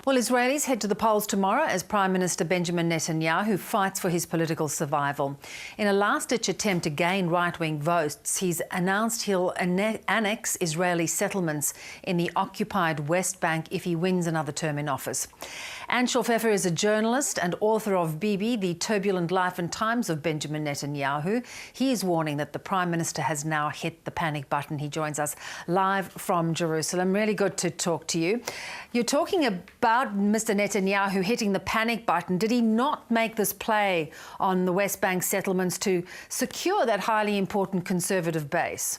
Well, Israelis head to the polls tomorrow as Prime Minister Benjamin Netanyahu fights for his political survival. In a last-ditch attempt to gain right-wing votes, he's announced he'll annex Israeli settlements in the occupied West Bank if he wins another term in office. Anshel Pfeffer is a journalist and author of Bibi, the Turbulent Life and Times of Benjamin Netanyahu. He is warning that the Prime Minister has now hit the panic button. He joins us live from Jerusalem. Really good to talk to you. You're talking about Mr. Netanyahu hitting the panic button. Did he not make this play on the West Bank settlements to secure that highly important conservative base?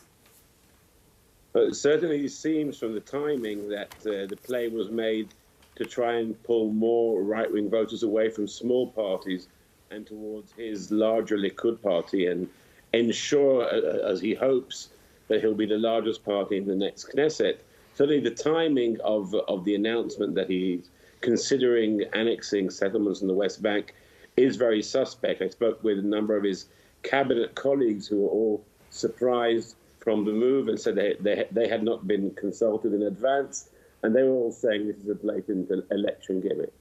It certainly seems from the timing that the play was made to try and pull more right-wing voters away from small parties and towards his larger Likud party and ensure, as he hopes, that he'll be the largest party in the next Knesset. Certainly the timing of the announcement that he's considering annexing settlements in the West Bank is very suspect. I spoke with a number of his cabinet colleagues who were all surprised from the move and said they had not been consulted in advance. And they were all saying this is a blatant election gimmick.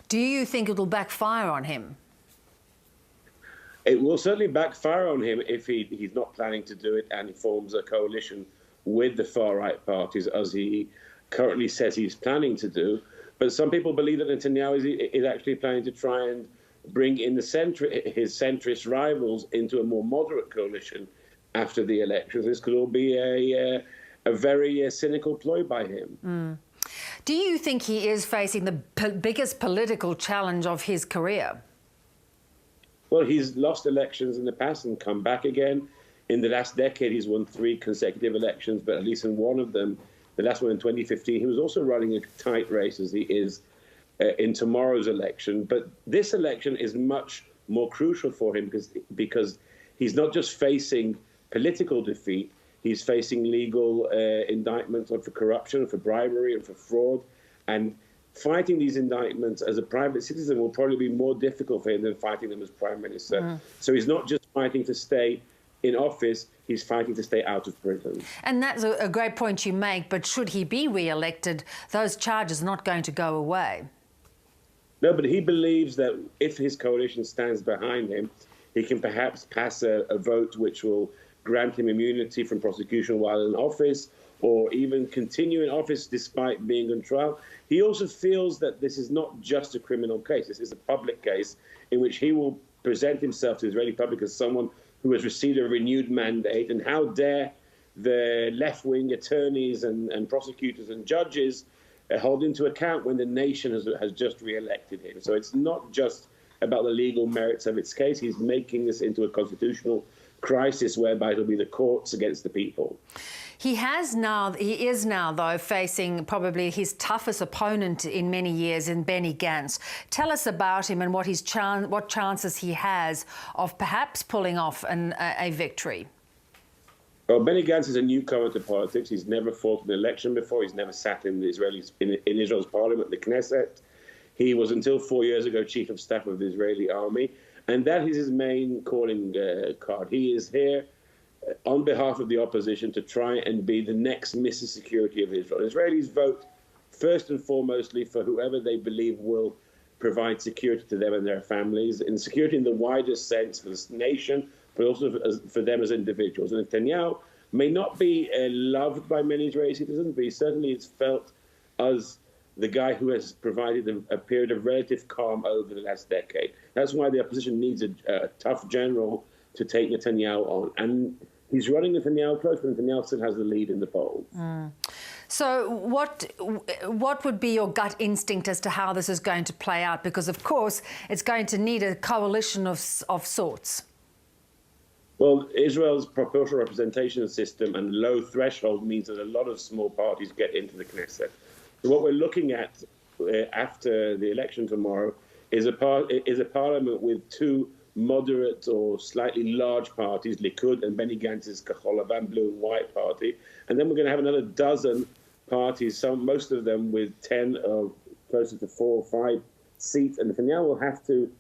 Do you think it'll backfire on him? It will certainly backfire on him if he's not planning to do it and he forms a coalition with the far-right parties, as he currently says he's planning to do. But some people believe that Netanyahu is actually planning to try and bring in his centrist rivals into a more moderate coalition after the elections. This could all be a very cynical ploy by him. Do you think he is facing the biggest political challenge of his career? Well, he's lost elections in the past and come back again. In the last decade, he's won 3 consecutive elections, but at least in one of them, the last one in 2015, he was also running a tight race as he is in tomorrow's election. But this election is much more crucial for him because he's not just facing political defeat, he's facing legal indictments for corruption, for bribery, and for fraud. And fighting these indictments as a private citizen will probably be more difficult for him than fighting them as Prime Minister. So he's not just fighting to stay in office, he's fighting to stay out of prison. And that's a great point you make, but should he be re-elected, those charges are not going to go away. No, but he believes that if his coalition stands behind him, he can perhaps pass a vote which will grant him immunity from prosecution while in office, or even continue in office despite being on trial. He also feels that this is not just a criminal case. This is a public case in which he will present himself to the Israeli public as someone who has received a renewed mandate. And how dare the left-wing attorneys and prosecutors and judges hold him to account when the nation has just re-elected him. So it's not just about the legal merits of its case. He's making this into a constitutional crisis whereby it'll be the courts against the people. He is now, though, facing probably his toughest opponent in many years in Benny Gantz. Tell us about him and what chances he has of perhaps pulling off a victory. Well, Benny Gantz is a newcomer to politics. He's never fought an election before. He's never sat in Israel's parliament, the Knesset. He was, until 4 years ago, chief of staff of the Israeli army. And that is his main calling card. He is here on behalf of the opposition to try and be the next Mr. Security of Israel. Israelis vote first and foremostly for whoever they believe will provide security to them and their families, and security in the widest sense for this nation, but also for them as individuals. And Netanyahu may not be loved by many Israeli citizens, but he certainly is felt as the guy who has provided a period of relative calm over the last decade. That's why the opposition needs a tough general to take Netanyahu on. And he's running Netanyahu close, but Netanyahu still has the lead in the polls. So what would be your gut instinct as to how this is going to play out? Because, of course, it's going to need a coalition of sorts. Well, Israel's proportional representation system and low threshold means that a lot of small parties get into the Knesset. So what we're looking at after the election tomorrow is a parliament with 2 moderate or slightly large parties, Likud and Benny Gantz's Kahol Lavan, blue and white party. And then we're going to have another dozen parties, most of them with 10 or closer to 4 or 5 seats. And Netanyahu will have to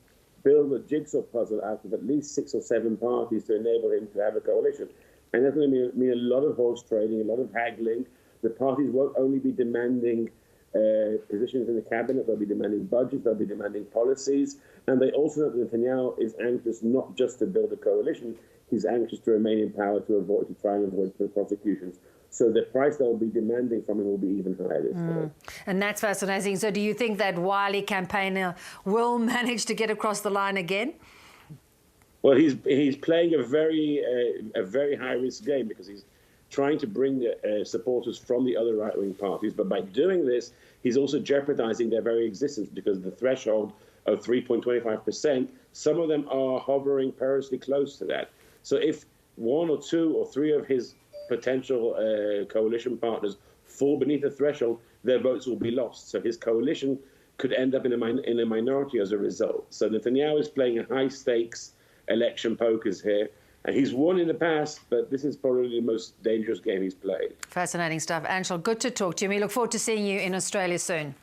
build a jigsaw puzzle out of at least 6 or 7 parties to enable him to have a coalition. And that's going to mean a lot of horse trading, a lot of haggling. The parties won't only be demanding positions in the cabinet, they'll be demanding budgets, they'll be demanding policies, and they also know that Netanyahu is anxious not just to build a coalition, he's anxious to remain in power to try and avoid prosecutions. So the price they'll be demanding from him will be even higher this time. And that's fascinating. So do you think that wily campaigner will manage to get across the line again? Well, he's playing a very high-risk game because he's trying to bring supporters from the other right-wing parties. But by doing this, he's also jeopardizing their very existence because the threshold of 3.25%, some of them are hovering perilously close to that. So if one or two or three of his potential coalition partners fall beneath the threshold, their votes will be lost. So his coalition could end up in a minority as a result. So Netanyahu is playing a high-stakes election pokers here. And he's won in the past, but this is probably the most dangerous game he's played. Fascinating stuff. Anshel, good to talk to you. We look forward to seeing you in Australia soon.